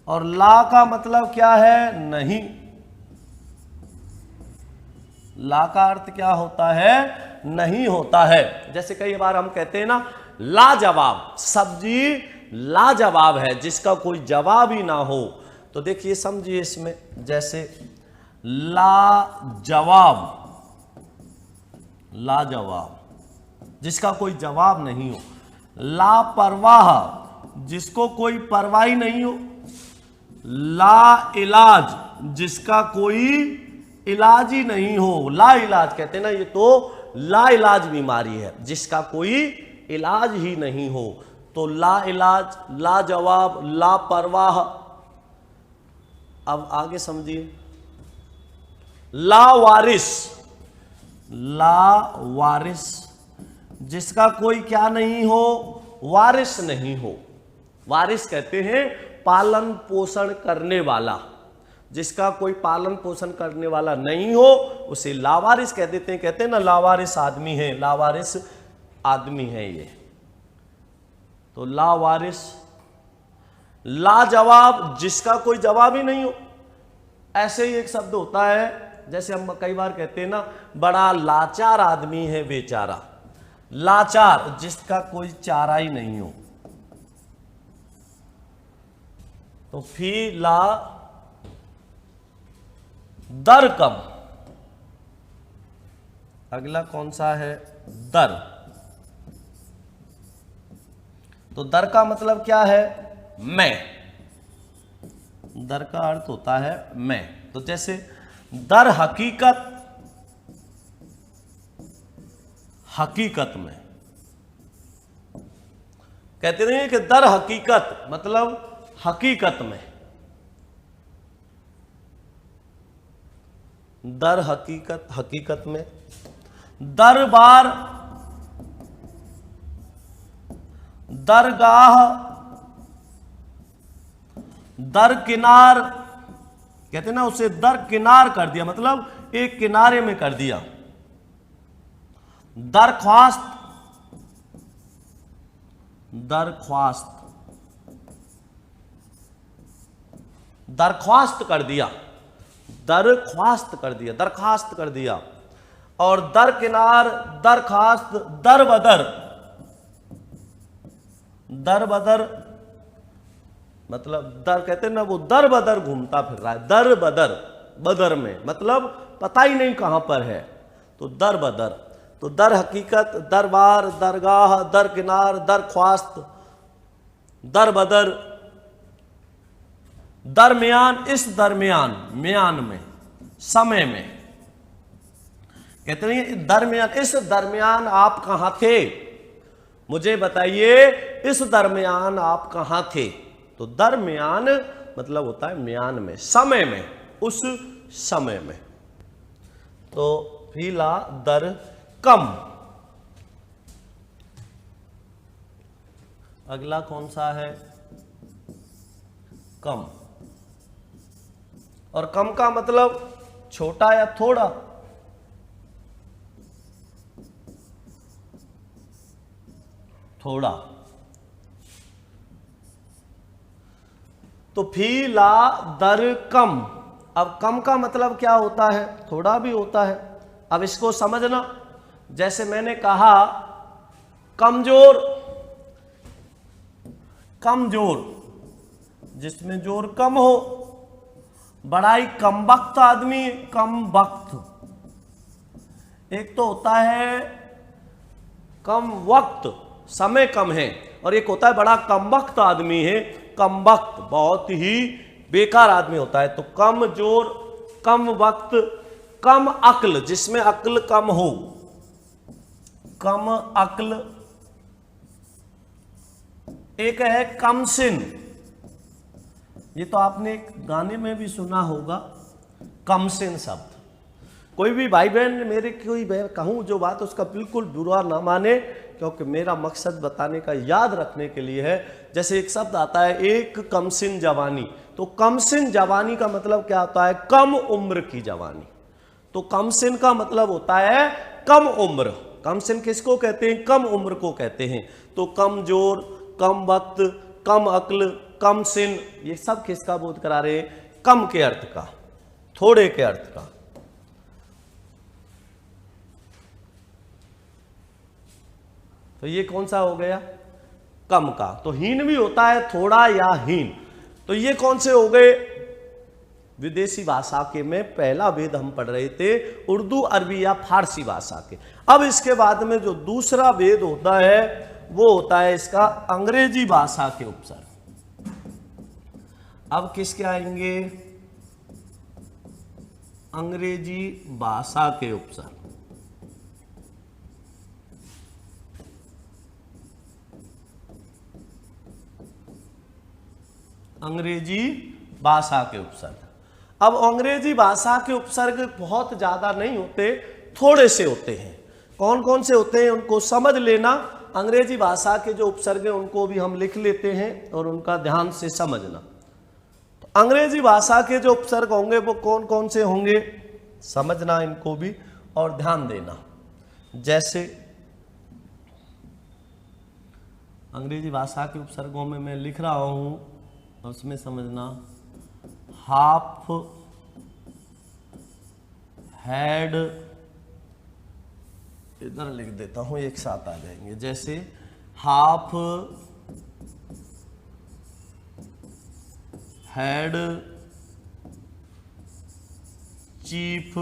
और ला का मतलब क्या है? नहीं। ला का अर्थ क्या होता है? नहीं होता है। जैसे कई बार हम कहते हैं ना लाजवाब, सब्जी लाजवाब है, जिसका कोई जवाब ही ना हो। तो देखिए समझिए इसमें, जैसे लाजवाब, लाजवाब जिसका कोई जवाब नहीं हो। लापरवाह, जिसको कोई परवाह नहीं हो। ला इलाज, जिसका कोई इलाज ही नहीं हो। ला इलाज कहते हैं ना, ये तो ला इलाज बीमारी है, जिसका कोई इलाज ही नहीं हो। तो ला इलाज, लाजवाब, लापरवाह। अब आगे समझिए, लावारिस। लावारिस, जिसका कोई क्या नहीं हो? वारिस नहीं हो। वारिस कहते हैं पालन पोषण करने वाला। जिसका कोई पालन पोषण करने वाला नहीं हो उसे लावारिस कह देते हैं। कहते हैं ना लावारिस आदमी है, लावारिस आदमी है ये। तो लावारिस। लाजवाब, जिसका कोई जवाब ही नहीं हो। ऐसे ही एक शब्द होता है, जैसे हम कई बार कहते हैं ना बड़ा लाचार आदमी है बेचारा। लाचार, जिसका कोई चारा ही नहीं हो। तो फी ला दर कम। अगला कौन सा है? दर। तो दर का मतलब क्या है? मैं। दर का अर्थ होता है मैं। तो जैसे दर हकीकत, हकीकत में कहते नहीं कि दर हकीकत मतलब हकीकत में। दर हकीकत, हकीकत में। दरबार, दरगाह, दरकिनार, कहते ना उसे दरकिनार कर दिया, मतलब एक किनारे में कर दिया। दरख्वास्त, दरख्वास्त, दरख्वास्त कर दिया, दरख्वास्त कर दिया, दरखास्त कर दिया। और दरकिनार, दरखास्त, दरबदर। दरबदर मतलब दर कहते हैं ना, वो दर बदर घूमता फिर रहा है। दर बदर, बदर में मतलब पता ही नहीं कहां पर है। तो दर बदर। तो दर हकीकत, दरबार, दरगाह, दरकिनार, दरख्वास्त, दर बदर, दरमियान। इस दरमियान, म्यान में, समय में कहते हैं दरमियान। इस दरमियान आप कहां थे? मुझे बताइए, इस दरमियान आप कहां थे? तो तो दरमियान मतलब होता है म्यान में, समय में, उस समय में। तो फीला दर कम। अगला कौन सा है? कम। और कम का मतलब छोटा या थोड़ा। थोड़ा। तो फीला दर कम। अब कम का मतलब क्या होता है? थोड़ा भी होता है। अब इसको समझना, जैसे मैंने कहा कमजोर, कमजोर जिसमें जोर कम हो। बड़ाई कम वक्त आदमी, कम वक्त। एक तो होता है कम वक्त, समय कम है, और एक होता है बड़ा कम वक्त आदमी है। कम वक्त बहुत ही बेकार आदमी होता है। तो कम जोर, कम वक्त, कम अक्ल जिसमें अक्ल कम हो, कम अक्ल। एक है कम सिन, ये तो आपने एक गाने में भी सुना होगा, कम सिन शब्द। कोई भी भाई बहन मेरे कोई कहूं जो बात उसका बिल्कुल बुरा ना माने, क्योंकि मेरा मकसद बताने का, याद रखने के लिए है। जैसे एक शब्द आता है एक कमसिन जवानी, तो कमसिन जवानी का मतलब क्या होता है? कम उम्र की जवानी। तो कमसिन का मतलब होता है कम उम्र। कमसिन किसको कहते हैं? कम उम्र को कहते हैं। तो कम जोर, कम वक्त, कम अक्ल, कम सिन, ये सब किसका बोध करा रहे हैं? कम के अर्थ का, थोड़े के अर्थ का। तो ये कौन सा हो गया? कम का। तो हीन भी होता है थोड़ा या हीन। तो ये कौन से हो गए? विदेशी भाषा के में पहला वेद हम पढ़ रहे थे, उर्दू, अरबी या फारसी भाषा के। अब इसके बाद में जो दूसरा वेद होता है वो होता है इसका अंग्रेजी भाषा के उपसर्ग। अब किसके आएंगे? अंग्रेजी भाषा के उपसर्ग। अंग्रेजी भाषा के उपसर्ग। अब अंग्रेजी भाषा के उपसर्ग बहुत ज्यादा नहीं होते, थोड़े से होते हैं। कौन कौन से होते हैं उनको समझ लेना। अंग्रेजी भाषा के जो उपसर्ग हैं उनको भी हम लिख लेते हैं और उनका ध्यान से समझना। तो अंग्रेजी भाषा के जो उपसर्ग होंगे वो कौन कौन से होंगे, समझना इनको भी और ध्यान देना। जैसे अंग्रेजी भाषा के उपसर्गों में मैं लिख रहा हूं, उसमें समझना। हाफ हैड, इधर लिख देता हूं, एक साथ आ जाएंगे। जैसे half had chief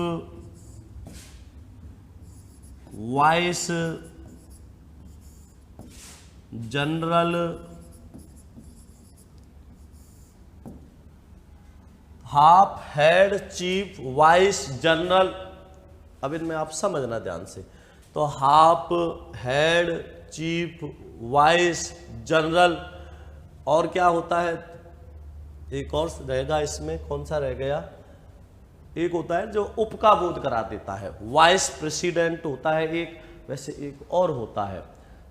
vice general half head chief vice general. अब इनमें आप समझना ध्यान से। तो half head chief vice general. और क्या होता है? एक और रहेगा इसमें, कौन सा रह गया? एक होता है जो उप का बोध करा देता है, वाइस प्रेसिडेंट होता है एक, वैसे एक और होता है।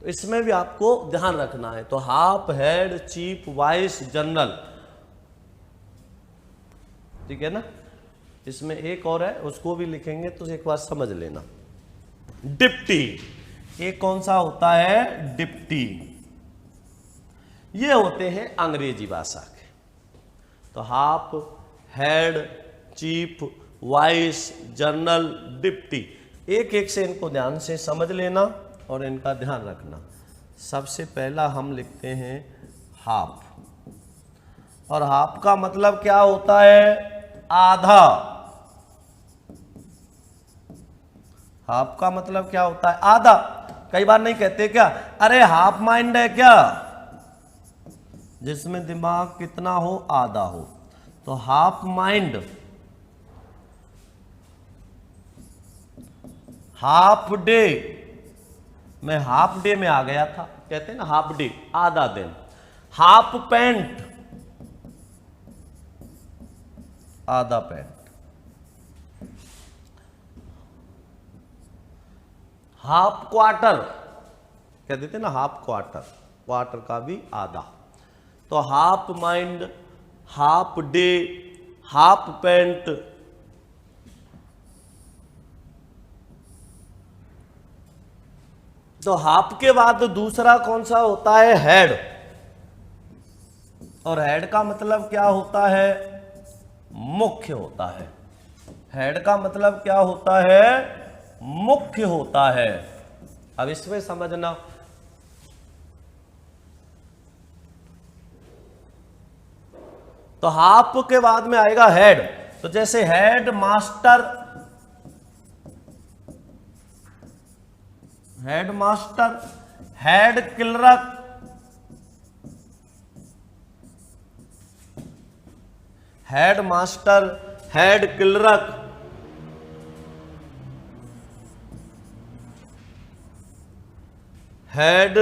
तो इसमें भी आपको ध्यान रखना है। तो half head chief vice general, ठीक है ना। इसमें एक और है, उसको भी लिखेंगे तो एक बार समझ लेना। डिप्टी, ये कौन सा होता है? डिप्टी। ये होते हैं अंग्रेजी भाषा के। तो half head chief vice general deputy, एक एक से इनको ध्यान से समझ लेना और इनका ध्यान रखना। सबसे पहला हम लिखते हैं हाफ, और हाफ का मतलब क्या होता है? आधा। हाफ का मतलब क्या होता है? आधा। कई बार नहीं कहते क्या, अरे हाफ माइंड है क्या, जिसमें दिमाग कितना हो? आधा हो। तो हाफ माइंड, हाफ डे, मैं हाफ डे में आ गया था, कहते हैं ना हाफ डे, आधा दिन। हाफ पैंट, आधा पैंट। हाफ क्वार्टर कह देते ना, हाफ क्वार्टर, क्वार्टर का भी आधा। तो half mind, half day, half pant. तो हाफ के बाद दूसरा कौन सा होता है? हेड। और हेड का मतलब क्या होता है? मुख्य होता है। हेड का मतलब क्या होता है? मुख्य होता है। अब इसमें समझना, तो हाफ के बाद में आएगा हेड। तो जैसे head master, head master, head clerk, head master, head clerk, head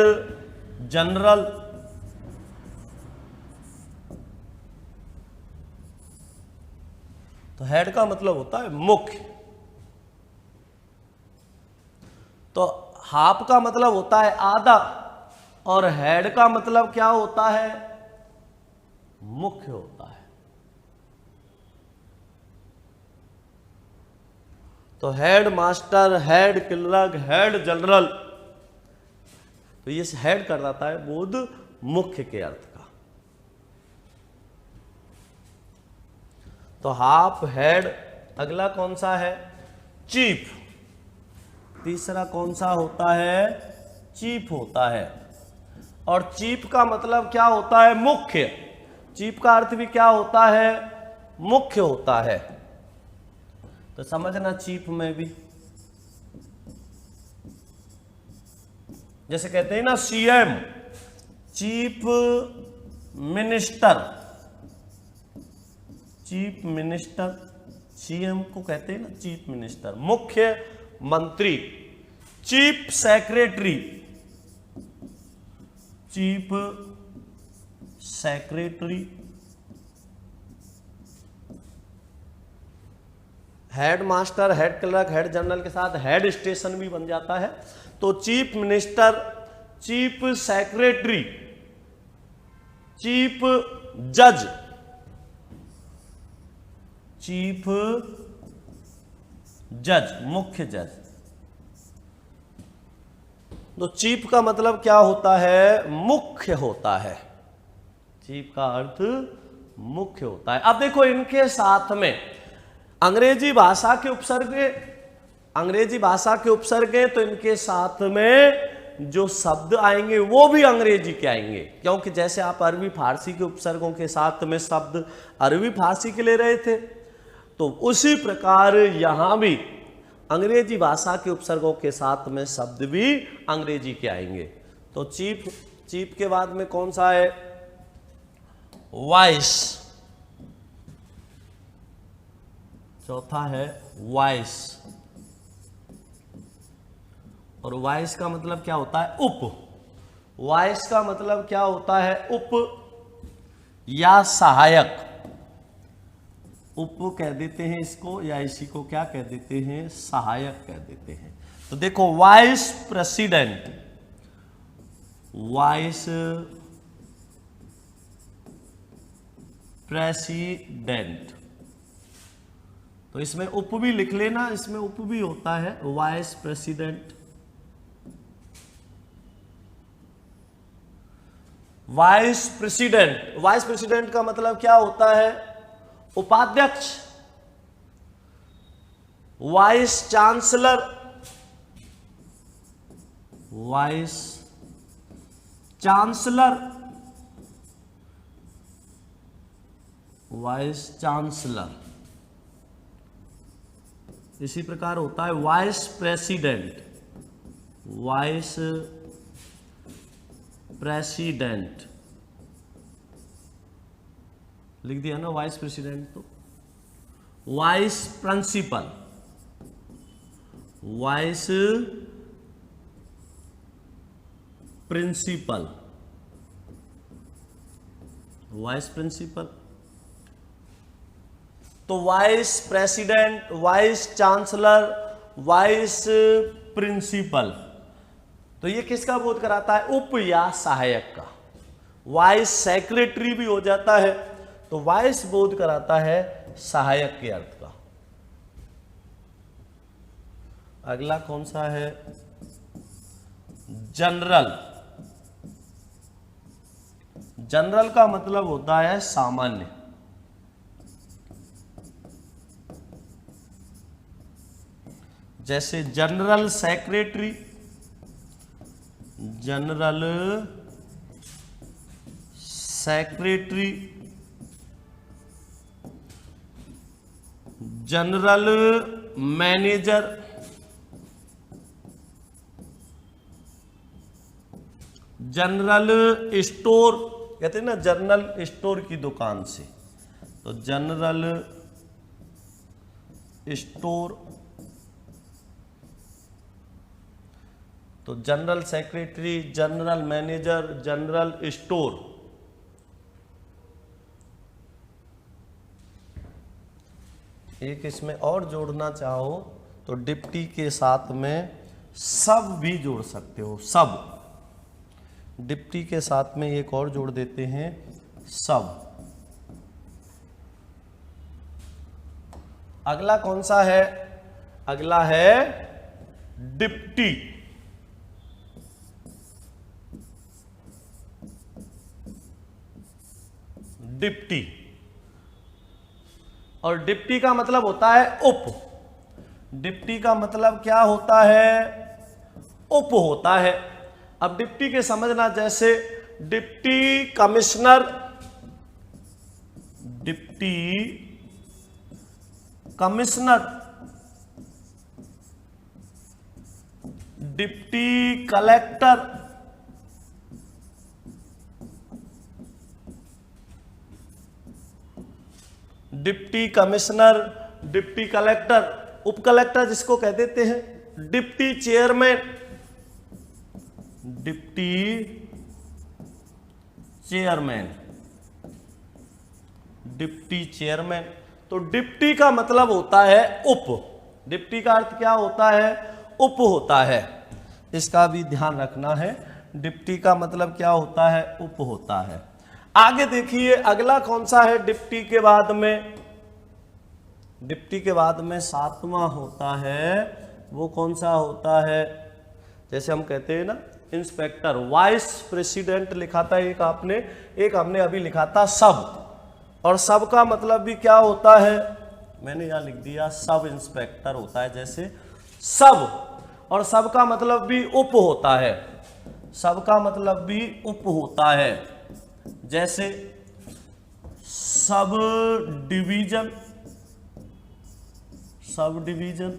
general, तो हेड का मतलब होता है मुख्य। तो हाफ का मतलब होता है आधा, और हेड का मतलब क्या होता है? मुख्य होता है। तो head master, head clerk, head general, तो ये हेड कर जाता है बोध मुख्य के अर्थ का। तो हाफ, हेड। अगला कौन सा है? चीफ। तीसरा कौन सा होता है? चीफ होता है। और चीफ का मतलब क्या होता है? मुख्य। चीफ का अर्थ भी क्या होता है? मुख्य होता है। तो समझना चीफ में भी, जैसे कहते हैं ना CM, chief minister, chief minister, CM को कहते हैं ना चीफ मिनिस्टर, मुख्य मंत्री, chief secretary, chief secretary, head master, head clerk, head general के साथ हेड स्टेशन भी बन जाता है। तो chief minister, chief secretary, chief जज, चीफ जज, मुख्य जज। तो चीफ का मतलब क्या होता है? मुख्य होता है। चीफ का अर्थ मुख्य होता है। अब देखो इनके साथ में अंग्रेजी भाषा के उपसर्ग, अंग्रेजी भाषा के उपसर्ग हैं, तो इनके साथ में जो शब्द आएंगे वो भी अंग्रेजी के आएंगे, क्योंकि जैसे आप अरबी फारसी के उपसर्गों के साथ में शब्द अरबी फारसी के ले रहे थे, तो उसी प्रकार यहां भी अंग्रेजी भाषा के उपसर्गों के साथ में शब्द भी अंग्रेजी के आएंगे। तो चीफ, चीफ के बाद में कौन सा है? वाइस। चौथा है वाइस। और वाइस का मतलब क्या होता है? उप। वाइस का मतलब क्या होता है? उप या सहायक। उप कह देते हैं इसको, या इसी को क्या कह देते हैं? सहायक कह देते हैं। तो देखो वाइस प्रेसिडेंट, वाइस प्रेसिडेंट, तो इसमें उप भी लिख लेना, इसमें उप भी होता है, vice president. Vice president, vice president का मतलब क्या होता है? उपाध्यक्ष। Vice chancellor, vice chancellor, vice chancellor. इसी प्रकार होता है वाइस प्रेसिडेंट, वाइस प्रेसिडेंट लिख दिया ना वाइस प्रेसिडेंट। तो vice principal, vice principal, vice principal. तो vice president, vice chancellor, vice principal, तो ये किसका बोध कराता है? उप या सहायक का। वाइस सेक्रेटरी भी हो जाता है, तो वाइस बोध कराता है सहायक के अर्थ का। अगला कौन सा है? जनरल। जनरल का मतलब होता है सामान्य। जैसे general secretary, general secretary, general manager, general store, कहते हैं ना जनरल स्टोर की दुकान से, तो जनरल स्टोर, तो general secretary, general manager, general store. एक इसमें और जोड़ना चाहो तो डिप्टी के साथ में सब भी जोड़ सकते हो, सब। डिप्टी के साथ में एक और जोड़ देते हैं, सब। अगला कौन सा है? अगला है डिप्टी। डिप्टी, और डिप्टी का मतलब होता है उप। डिप्टी का मतलब क्या होता है? उप होता है। अब डिप्टी के समझना, जैसे deputy commissioner, deputy commissioner, deputy collector, deputy commissioner, deputy collector, उप कलेक्टर जिसको कह देते हैं, deputy chairman, deputy chairman, deputy chairman. तो डिप्टी का मतलब होता है उप। डिप्टी का अर्थ क्या होता है? उप होता है। इसका भी ध्यान रखना है, डिप्टी का मतलब क्या होता है? उप होता है। आगे देखिए अगला कौन सा है? डिप्टी के बाद में, डिप्टी के बाद में सातवां होता है, वो कौन सा होता है? जैसे हम कहते हैं ना इंस्पेक्टर, वाइस प्रेसिडेंट लिखा था एक आपने, एक हमने अभी लिखा था सब, और सब का मतलब भी क्या होता है? मैंने यहां लिख दिया सब इंस्पेक्टर होता है। जैसे सब, और सब का मतलब भी उप होता है, सब का मतलब भी उप होता है। जैसे sub division, sub division,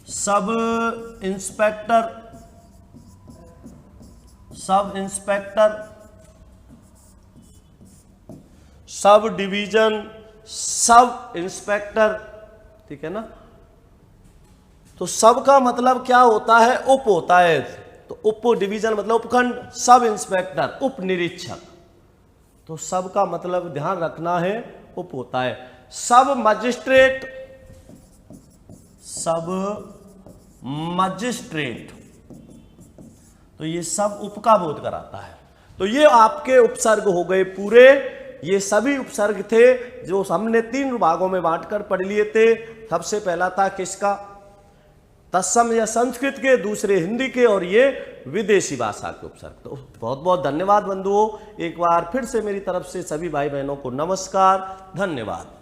sub inspector, sub inspector, sub division, sub inspector, ठीक है ना। तो सब का मतलब क्या होता है? उप होता है। तो उप डिवीजन मतलब उपखंड, सब इंस्पेक्टर उप निरीक्षक, तो सब का मतलब ध्यान रखना है उप होता है। सब मजिस्ट्रेट, सब मजिस्ट्रेट, तो ये सब उप का बोध कराता है। तो ये आपके उपसर्ग हो गए पूरे। ये सभी उपसर्ग थे जो हमने 3 भागों में बांटकर पढ़ लिए थे। सबसे पहला था किसका? तत्सम या संस्कृत के, दूसरे हिंदी के, और ये विदेशी भाषा के उपसर्ग। तो बहुत बहुत धन्यवाद बंधुओं। एक बार फिर से मेरी तरफ से सभी भाई बहनों को नमस्कार, धन्यवाद।